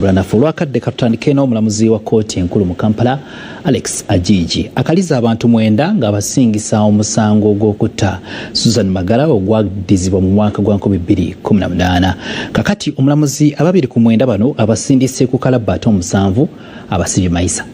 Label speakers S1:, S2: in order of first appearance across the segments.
S1: Bulanafu kadde katandike n'omulamuzi wa kkooti enkulu mu Kampala Alex Ajiji akaliza abantu 9 nga basingisa omusango gw'okutta Susan Magala ogwaddizibwa mu mwaka gwa 2018. Kakati omulamuzi ababiri ku 9 bano abasindise ku kalabbato 7 abasibye mayisa.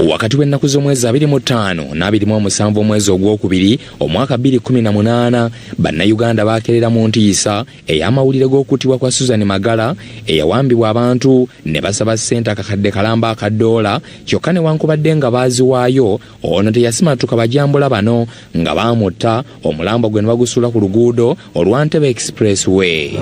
S2: Wakati w'ennaku z'omwezi 25 na 27 omwezi ogwokubiri omwaka 2018 bannayuganda bakerera mu ntiisa ey'amawulire g'okuttibwa kwa Susan Magala eyawambibwa abantu ne basaba ssente akakadde kalamba akadoola kyokka newankubadde nga baaziwaayo ono teyasimatuka bajambula bano nga baamutta omulambo gwe ne bagusuula ku luguudo olwa Ntebe Expressway.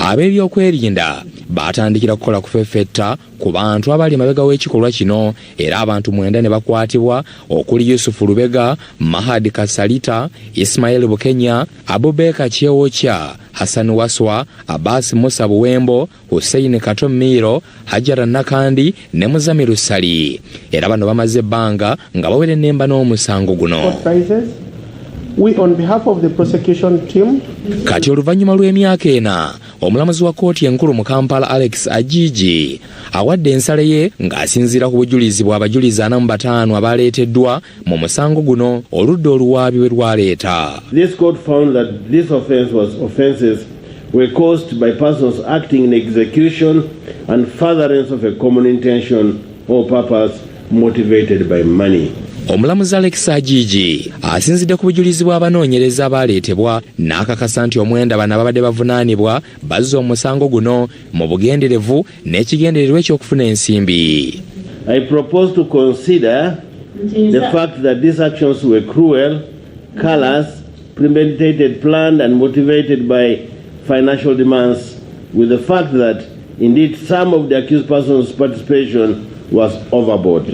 S2: Ab'ebyokwerinda batandikira kukola kufeffetta ku bantu abali mabega w'ekikolwa kino era abantu 9 ne bakwatibwa okuli Yusufu Lubega, Mahadi Kasalita, Ismail Bukenya, Abubeka Chewocha, Hassan Waswa, Abbas Musa Buwembo, Hussein Katomiro, Hajara Nakandi ne Muzamiru Sali. Era bano bamaze ebbanga nga bawere nnemba n'omusango guno.
S3: We on behalf of the prosecution team
S2: kati oluvannyuma lw'emyaka 4 omulamuzi wa kkooti enkulu mu Kampala Alex Ajiji awadde ensale ye ng'asinziira ku bujulizi bw'abajulizi 45 abaleeteddwa mu musango guno oludda oluwaabi we lwaleeta.
S4: This court found that this offences were caused by persons acting in execution and furtherance of a common intention or purpose motivated by money.
S2: Omulamuzi Alex Ajiji asinzidde ku bujulizi bw'abanoonyereza abaleetebwa n'akakasa nti omwenda bano ababadde bavunaanibwa bazza omusango guno mu bugenderevu n'ekigendererwa eky'okufuna ensimbi.
S4: I propose to consider the fact that these actions were cruel, callous, premeditated, planned and motivated by financial demands, with the fact that indeed some of the accused persons' participation was overboard.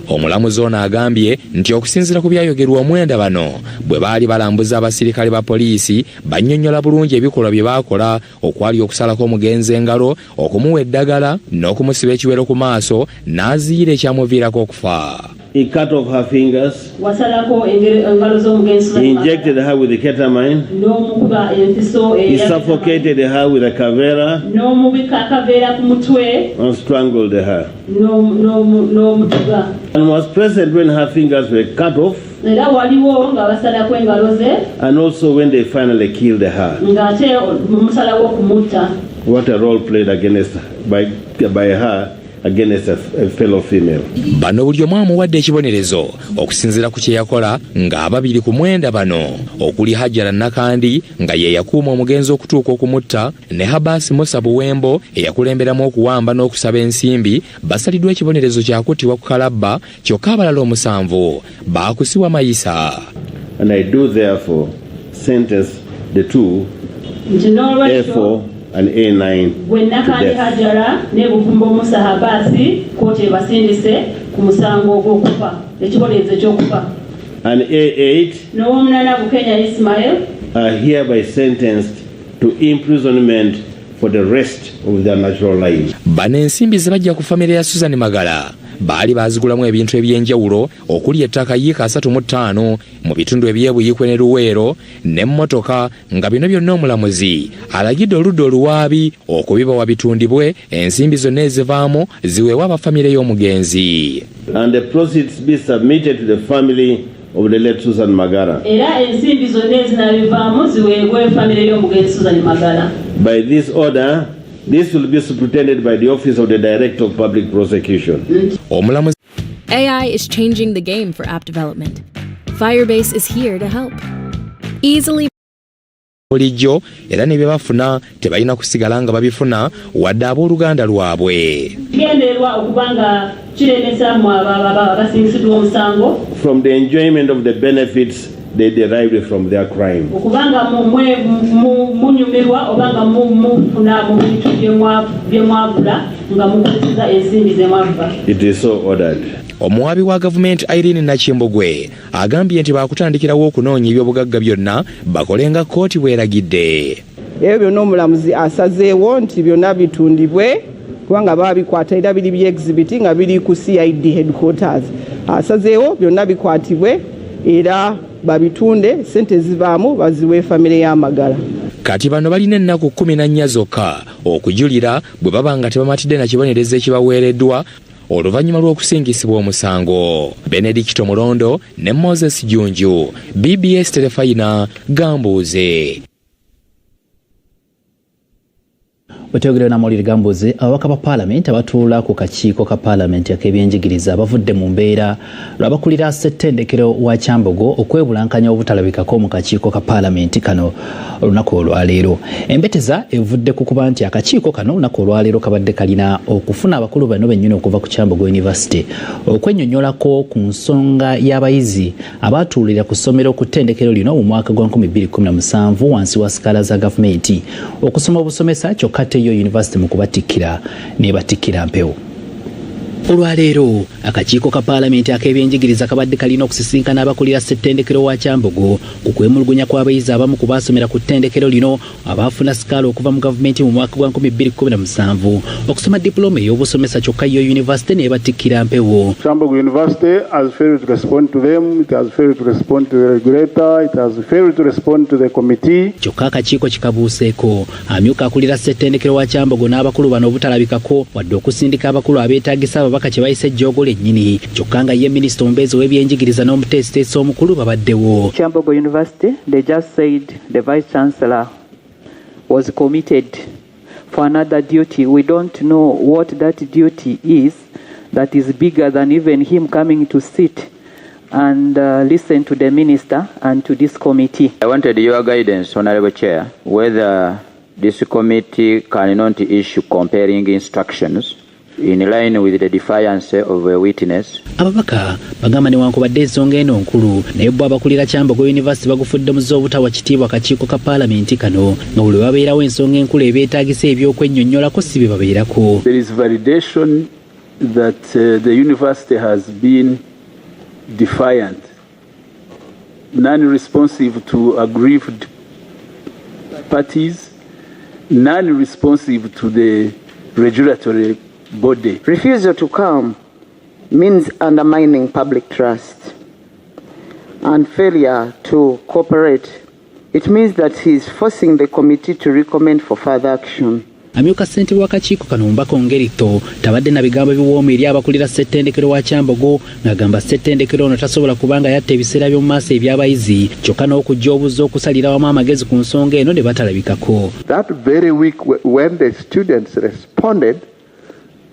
S2: Omulamuzi ono agambye nti okusinziira ku byayogerwa omwenda bano bwe baali balambuza abasirikale ba poliisi bannyonnyola bulungi ebikolwa bye baakola okwali okusalako omugenzi engalo okumuwa eddagala n'okumusiba ekiwero ku maaso n'aziira ekyamuviirako okufa.
S4: He cut off her fingers. He injected her with the ketamine. He suffocated her with a cavera and strangled her. And was present when her fingers were cut off and also when they finally killed her. What a role played against by her against a fellow female.
S2: Bano buli omu amuwadde ekibonerezo okusinziira ku kye yakola ng'ababiri ku 9 bano okuli Hajara Nakandi nga ye yakuuma omugenzi okutuuka okumutta ne Habasi Musa Buwembo eyakulemberamu okuwamba n'okusaba ensimbi basaliddwa ekibonerezo kyakuttibwa ku kalabba kyokka abalala 7 baakusibwa mayisa.
S4: And I do therefore sentence the two A4 and A9 to death. And A8 are hereby sentenced to imprisonment for the rest of their natural lives.
S2: Bano ensimbi ze bajja ku famire ya Susan Magala baali baazigulamu ebintu ebyenjawulo okuli ettaka yiika 35 mu bitundu ebyebuyikwe ne Luweero n'emmotoka nga bino byonna omulamuzi alagidde oludda oluwaabi okubibawa bitundibwe ensimbi zonna ezivaamu ziweebwa abafamire y'omugenzi.
S4: And the proceeds be submitted to the family of the late Susan Magala. By this order, this will be superintended by the Office of the Director of Public Prosecution.
S5: AI is changing the game for app development. Firebase is here to help. Easily
S2: bulijjo era ne bye bafuna tebalina kusigala nga babifuna wadde abooluganda lwabwe.
S4: From the enjoyment of the benefits they derived from their crime. It is so ordered.
S2: Omuwabi wa gavumenti Irene Nakimbugwe agambye nti baakutandikirawo okunoonya ebyobugagga byonna bakolenga kkooti bweragidde.
S3: Ebyo byonna omulamuzi asazeewo nti byonna bitundibwe kubanga baabikwata era biri by'exhibit nga biri ku CID headquarters. Asazeewo byonna bikwatibwe era babitunde sente zivaamu baziwe famire ya Magala.
S2: kati bano balina ennaku 14 zokka okujulira bwe baba nga tebamatidde na kibonerezo ekibaweereddwa oluvannyuma lw'okusingisibwa omusango. Benedicto Mulondo ne Moses Junju, BBS Telefayina, Gambuuze.
S1: Wetegerera na Moliri Gambuuze, ababaka ba Parliament abatuula ku kakiiko ka Parliament ak'ebyenjigiriza bavudde mu mbeera lwabakulira ssettendekero wa Kyambogo okwebulankanya obutalabikako mu kakiiko ka Parliament kano olunaku olwaleero. Embeteza evudde ku kuba nti akakiiko kano olunaku olwaleero kabadde kalina okufuna abakulu bano bennyini okuva ku Kyambogo University okwennyonnyolako ku nsonga y'abayizi abaatuulira ku ssomero ku ttendekero lino mu mwaka gwa 2017 wansi wa sikaala za gavumenti okusoma obusomesa kyokka yo University mu kubatikkira n'ebatikkira mpewo. Olwaleero akakiiko ka Parliament ak'ebyenjigiriza kabadde kalina okusisinkana abakulira ssettendekero wa Kyambogo ku kwemulugunya kw'abayizi abamu ku baasomera ku ttendekero lino abaafuna sikaala okuva mu gavumenti mu mwaka gwa 2017 okusoma diploma ey'obusomesa kyokka yo University n'ebatikkira mpewo.
S6: Kyambogo University has failed to respond to them, it has failed to respond to the regulator, it has failed to respond to the committee.
S1: Kyokka akakiiko kikabuuseeko amyuka akulira ssettendekero wa Kyambogo n'abakulu bano obutalabikako wadde okusindika abakulu abeetaagisa ababaka kye bayise ejjoogo lennyini kyokka nga ye minisita omubeezi w'ebyenjigiriza n'omuteesiteesi omukulu babaddewo.
S7: Kyambogo University, they just said the Vice Chancellor was committed for another duty. We don't know what that duty is that is bigger than even him coming to sit and listen to the minister and to this committee.
S8: I wanted your guidance, Honorable Chair, whether this committee cannot issue comparing instructions in line with the defiance of a witness.
S1: Ababaka bagamba newankubadde ensonga eno nkulu naye bo abakulira Kyambogo University bagufudde mu z'obutawa kitiibwa akakiiko ka Parliament kano nga buli babeerawo ensonga enkulu ebeetaagisa ebyokwennyonnyolako si bye babeerako.
S9: There is validation that the university has been defiant, non-responsive to aggrieved parties, non-responsive to the regulatory body.
S10: Refusal to come means undermining public trust, and failure to cooperate, it means that he is forcing the committee to recommend for further action.
S1: Amyuka ssentebe w'akakiiko kano Mbaka Ongerito tabadde na bigambo biwooma eri abakulira ssettendekero wa Kyambogo ng'agamba ssettendekero ono tasobola kubanga yatta ebiseera by'omu maaso eby'abayizi kyokka n'okujja obuzza okusalira wamu amagezi ku nsonga eno ne batalabikako.
S6: That very week when the students responded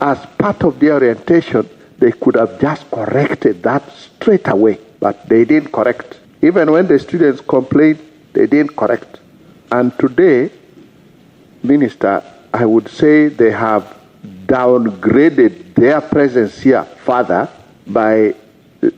S6: as part of their orientation, they could have just corrected that straight away, but they didn't correct. Even when the students complained, they didn't correct. And today, Minister, I would say they have downgraded their presence here further by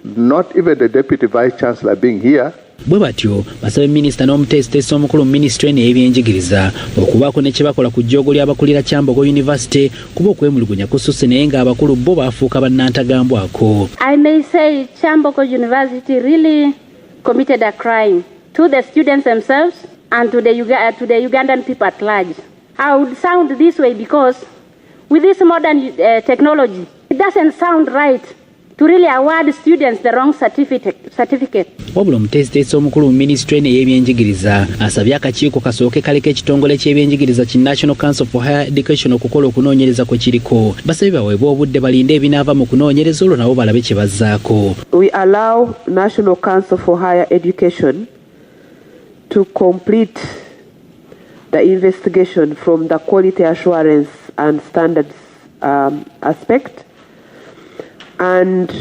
S6: not even the Deputy Vice Chancellor being here.
S1: Bwe batyo basaba minisita n'omuteesiteesi omukulu mu minisitule n'ebyenjigiriza okubaako ne kye bakola ku jjoogo ly'abakulira Kyambogo University kuba okwemulugunya kususse naye ng'abakulu bo baafuuka bannantagambwako.
S11: I may say Kyambogo University really committed a crime to the students themselves and to the Ugandan people at large. I would sound this way because with this modern technology, it doesn't sound right to really award students the wrong certificate.
S1: Wabula omuteesiteesi omukulu mu minisitule n'ebyenjigiriza asabye akakiiko kasooke kaleka ekitongole ky'ebyenjigiriza ki National Council for Higher Education okukola okunoonyereza kwe kiriko. Basabye baweebwe obudde balinde ebinaava mu kunoonyereza olwo nabo balabe kye bazzaako.
S10: We allow National Council for Higher Education to complete the investigation from the quality assurance and standards aspect and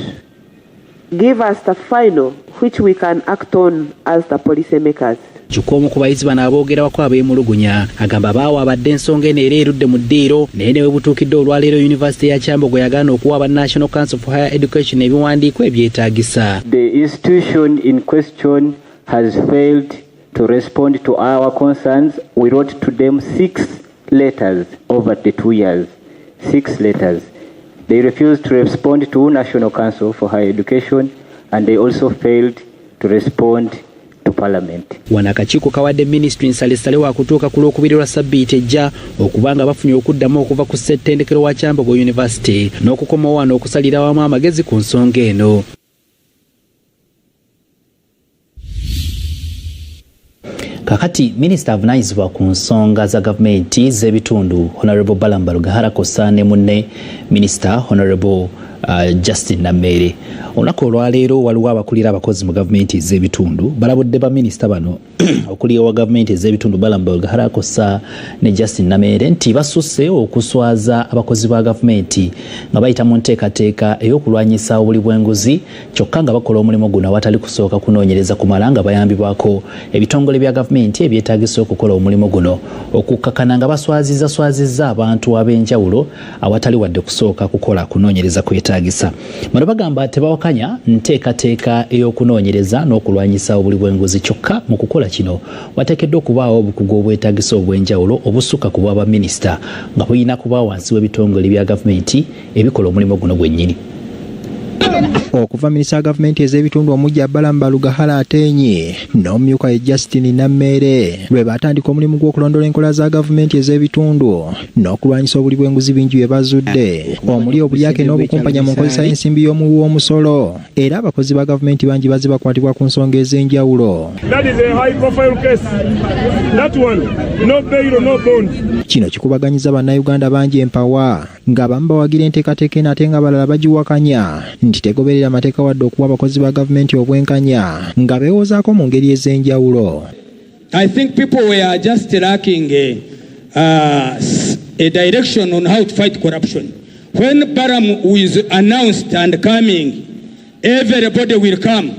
S10: give us the final which we can act on as the policy makers.
S1: Kyokka omu ku bayizi bano aboogerawako abeemulugunya agamba baawa abadde ensonga eno era erudde mu ddiiro naye ne we butuukidde olwaleero Yunivasite ya Kyambogo yagaana okuwa aba National Council for Higher Education ebiwandiiko ebyetaagisa.
S8: The institution in question has failed to respond to our concerns. We wrote to them 6 letters over the 2 years. 6 letters. They refused to respond to National Council for Higher Education, and they also failed to respond to Parliament.
S1: Wano akakiiko kawadde Ministry nsalesale wa kutuuka ku Lwokubiri lwa Ssabbiiti ejja okubanga bafunye okuddamu okuva ku ssettendekero wa Kyambogo University n'okukomawo wano okusalira wamu amagezi ku nsonga eno. kakati minisita avunaanyizibwa ku nsonga za gavumenti z'ebitundu Honorable Balamba Lugahara Kosa ne munne minisita Honorable Justin Namere. Olunaku olwaleero waliwo abakulira abakozi mu gavumenti ez'ebitundu balabudde baminisita bano okuliya wa gavumenti ez'ebitundu Balamba Lugahara Kosa ne Justin Namere nti basusse okuswaza abakozi ba gavumenti nga bayita mu nteekateeka ey'okulwanyisa obuli bw'enguzi kyokka nga bakola omulimu guno awatali kusooka kunoonyereza kumala nga bayambibwako ebitongole bya gavumenti ebyetaagisa okukola omulimu guno okukkakana nga baswazizza abantu ab'enjawulo awatali wadde kusooka kukola kunoonyereza kwetaagisa. Bano bagamba tebawakanya nteekateeka ey'okunoonyereza n'okulwanyisa obuli bw'enguzi kyokka mu kukola kino wateekeddwa okubaawo obukugu obwetaagisa obw'enjawulo obusukka ku bwa baminisita nga bulina kuba wansi w'ebitongole bya gavumenti ebikola omulimu guno gwennyini.
S12: Okuva minisita gavumenti ez'ebitundu omujja Balamba Lugahara Atenyi n'omumyuka ye Justin Namere lwe batandika omulimu gw'okulondola enkola za gavumenti ez'ebitundu n'okulwanyisa obuli bw'enguzi bingi bye bazudde omuli obulyake n'obukumpanya mu nkozesa y'ensimbi y'omuwi w'omusolo era abakozi ba gavumenti bangi bazze bakwatibwa ku nsonga ez'enjawulo. Kino kikubaganyiza bannayuganda bangi empawa ng'abamu bawagira enteekateeka eno ate ng'abalala bagiwakanya nti tegoberera amateeka wadde okuwa abakozi ba gavumenti obwenkanya nga beewozaako mu ngeri ez'enjawulo.
S13: I think people were just lacking a direction on how to fight corruption. When Baram was announced and coming, everybody will come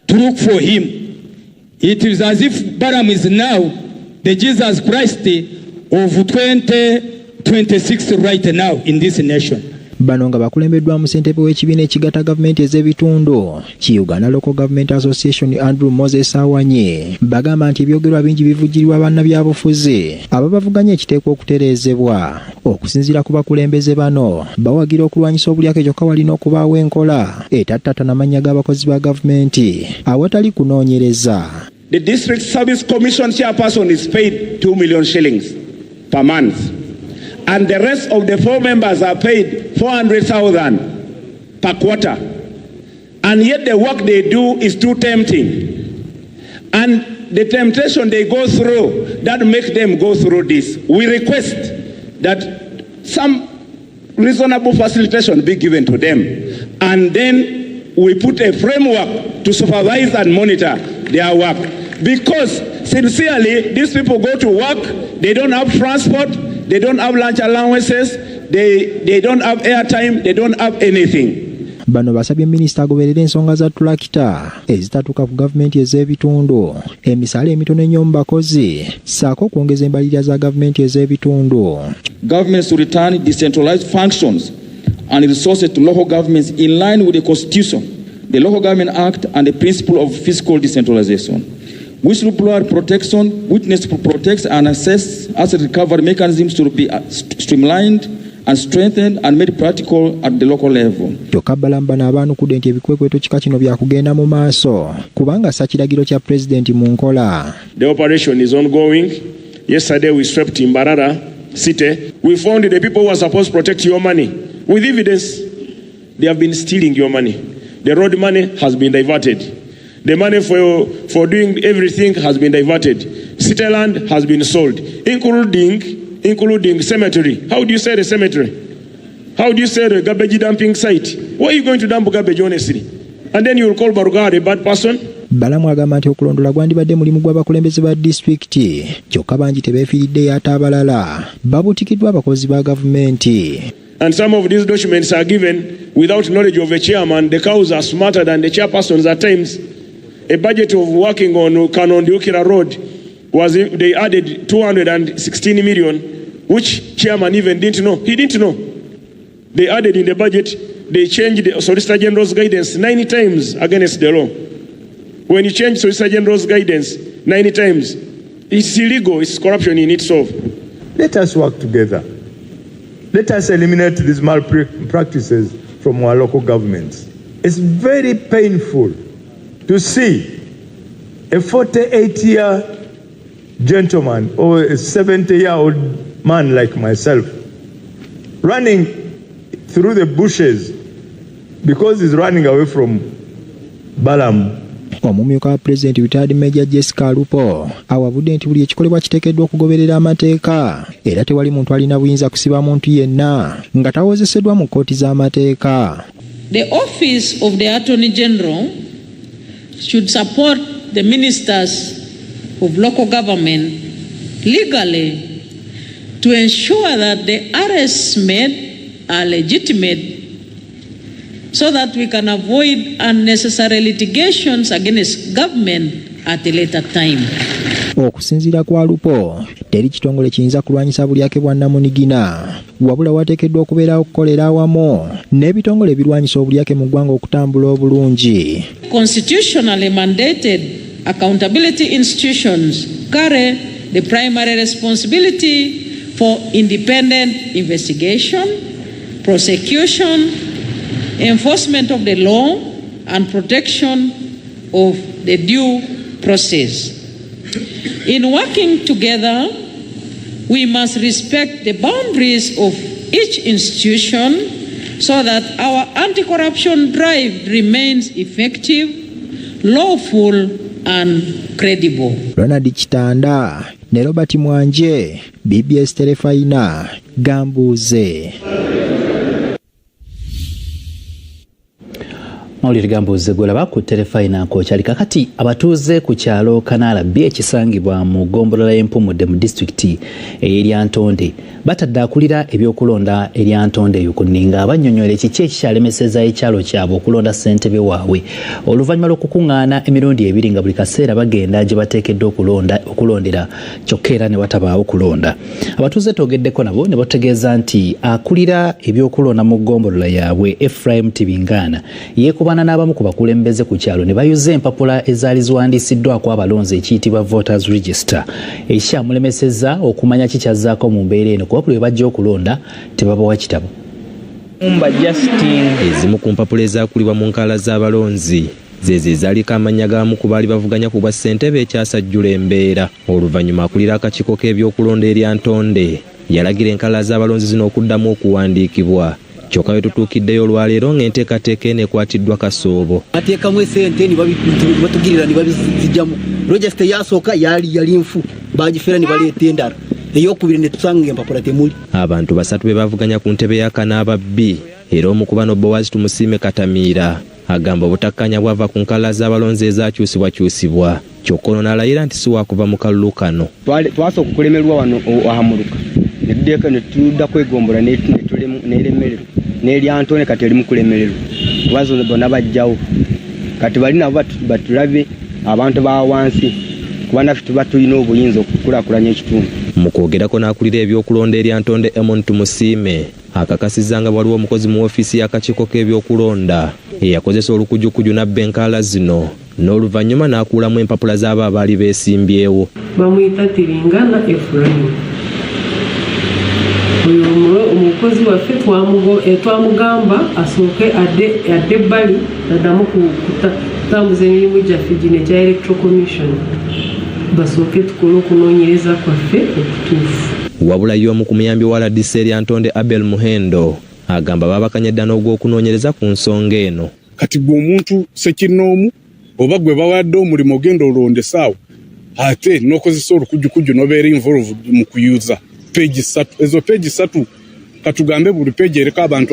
S13: to look for him. It is as if Baram is now the Jesus Christ of 2026 right now in this nation.
S12: Bano nga bakulembeddwamu ssentebe w'ekibiina ekigatta gavumenti ez'ebitundu ki Uganda Local Government Association Andrew Moses Awanye bagamba nti ebyogerwa bingi bivujjirirwa bannabyabufuzi abo bavuganya ekiteekwa okutereezebwa. Okusinziira ku bakulembeze bano bawagira okulwanyisa obulyake kyokka walina okubaawo enkola etattattana amannya g'abakozi ba gavumenti awatali kunoonyereza.
S14: The District Service Commission chairperson is paid 2 million shillings per month. And the rest of the 4 members are paid 400,000 per quarter. And yet the work they do is too tempting. And the temptation they go through, that makes them go through this. We request that some reasonable facilitation be given to them. And then we put a framework to supervise and monitor their work. Because sincerely, these people go to work, they don't have transport, they don't have lunch allowances, they don't have airtime, they don't have anything.
S12: Bano basabye minisita agoberera ensonga za tulakita ezitatuuka ku gavumenti ez'ebitundu emisaala emitono ennyo mu bakozi ssaako okwongeza embalirira za gavumenti ez'ebitundu.
S13: Governments to return decentralized functions and resources to local governments in line with the Constitution, the Local Government Act and the principle of fiscal decentralization. Whistleblower protection, witness protects and assess asset recovery mechanisms to be streamlined and strengthened and made practical at the local level.
S12: Kyokka Balamba n'abaanukudde nti ebikwekweto kika kino byakugenda mu maaso kubanga ssa kiragiro kya pulezidenti mu nkola.
S14: The operation is ongoing. Yesterday we swept in Mbarara city. We found the people who are supposed to protect your money with evidence. They have been stealing your money. The road money has been diverted. The money for doing everything has been diverted. City land has been sold, including cemetery. How do you say the cemetery? How do you say the garbage dumping site? Where are you going to dump garbage honestly? And then you will call Baruga a bad person?
S12: Balamu agamba nti okulondola gwandibadde mulimu gw'abakulembeze ba disitulikiti kyokka bangi tebeefiiriddeyo ate abalala babutikiddwa abakozi ba gavumenti.
S14: And some of these documents are given without knowledge of the chairman. The cows are smarter than the chairpersons at times. A budget of working on Kanondiukira Road they added 216 million, which chairman even didn't know. He didn't know. They added in the budget, they changed the Solicitor General's guidance 90 times against the law. When you change Solicitor General's guidance 90 times, it's illegal, it's corruption in itself.
S15: Let us work together. Let us eliminate these malpractices from our local governments. It's very painful to see a 48-year gentleman or a 70-year-old man like myself running through the bushes because he's running away from Balaam.
S12: Omumyuka wa President retired Major Jessica Lupo awabudde nti buli ekikolebwa kiteekeddwa okugoberera amateeka era tewali muntu alina buyinza kusiba muntu yenna nga tawozeseddwa mu kkooti z'amateeka.
S16: The office of the Attorney General should support the ministers of local government legally to ensure that the arrests made are legitimate so that we can avoid unnecessary litigations against government at a later time.
S12: Okusinziira kwa Lupo, teri kitongole kiyinza kulwanyisa bulyake bwa nnamunigina wabula wateekeddwa okubeerawo okukolera awamu n'ebitongole ebirwanyisa obulyake mu ggwanga okutambula obulungi.
S16: Constitutionally mandated accountability institutions carry the primary responsibility for independent investigation, prosecution, enforcement of the law, and protection of the due process. In working together, we must respect the boundaries of each institution so that our anti-corruption drive remains effective, lawful, and credible.
S12: Ronald Kitanda ne Robert Mwanje, BBS Terefayina, Gambuze.
S1: Mawulire Gambuze gwolaba ku Terefayina nkokyali kakati abatuuze ku kyalo Kanaala B ekisangibwa mu gombolola y'Empumudde mu disitulikiti ey'Eryantonde batadde akulira ebyokulonda Eryantonde eyo kunninga abannyonnyola ekiki ekikyalemeseza ekyalo kyabwe okulonda ssentebe waabwe oluvannyuma lw'okukuŋŋaana emirundi ebiri nga buli kaseera bagenda gye bateekeddwa okulondera kyokka era ne watabaawo kulonda. Abatuuze twogeddeko nabo ne bategeeza nti akulira ebyokulonda mu gombolola yaabwe Ephraim Tibingana yeekubana n'abamu ku bakulembeze ku kyalo ne bayuza empapula ezaali ziwandiisiddwako abalonzi ekiyitibwa voters register ekyamulemesezza okumanya kikyazzaako mu mbeera eno kuba buli we bajja okulonda tebabawa kitabo.
S17: Ezimu ku mpapula ezaakulibwa mu nkaala z'abalonzi zeze zaaliko amannya g'abamu ku baali bavuganya ku bwa ssentebe ekyasajjula embeera. Oluvannyuma akulira akakiiko k'ebyokulonda Eryantonde yalagira enkaala z'abalonzi zino okuddamu okuwandiikibwa. Kyokka we tutuukiddeyo olwaleero ng'enteekateeka eno ekwatiddwa kasoobo.
S18: Ateekamu esente ne batugirira ne babizijjamu. Register yasooka yali nfu bagifera ne baleeta endala. Eyokubiri ne tusanga empapula temuli.
S17: Abantu basatu be bavuganya ku ntebe ya Kanaaba B era omu ku bano Bowazi Tumusiime Katamiira agamba obutakkanya bwava ku nkaala z'abalonzi ezaakyusibwakyusibwa. Kyokka ono n'alayira nti si waakuva mu kalulu kano.
S19: Twasooka okulemerwa wano ahamuluka ne tudda kwegombola n'elemererwa n'Eryantonde kati eri mu kulemererwa kubazo bonna bajjawo kati bali nabo batulabe abantu ba wansi kuba naffe tuba tulina obuyinza okukulaakulanya ekitundu.
S17: Mu kwogerako n'akulira ebyokulonda Eryantonde Emon Tumusiime akakasizza nga waliwo omukozi mu ofiisi y'akakiiko k'ebyokulonda eyakozesa olukujjukujju n'abba enkaala zino n'oluvannyuma n'akuulamu empapula z'abo abaali beesimbyewo.
S20: Bamuyita Tibingana Ephraim. Omukozi waffe twamugamba asooke adde ebbali addamu kutambuza emirimu gyaffe gino egya Electoral Commission basooke tukole okunoonyereza kwaffe okutuufu.
S17: Wabula y'omu ku muyambi wa RDC Eryantonde Abel Muhendo agamba babakanyedda n'ogw'okunoonyereza ku nsonga eno.
S21: Kati gwe omuntu sekinnoomu oba gwe bawadde omulimu ogenda olondesaawo ate n'okozesa olukujjukujju n'obeera involved mu kuyuza peegi 3 ezo peegi 3 katugambe buli peegi ereka abantu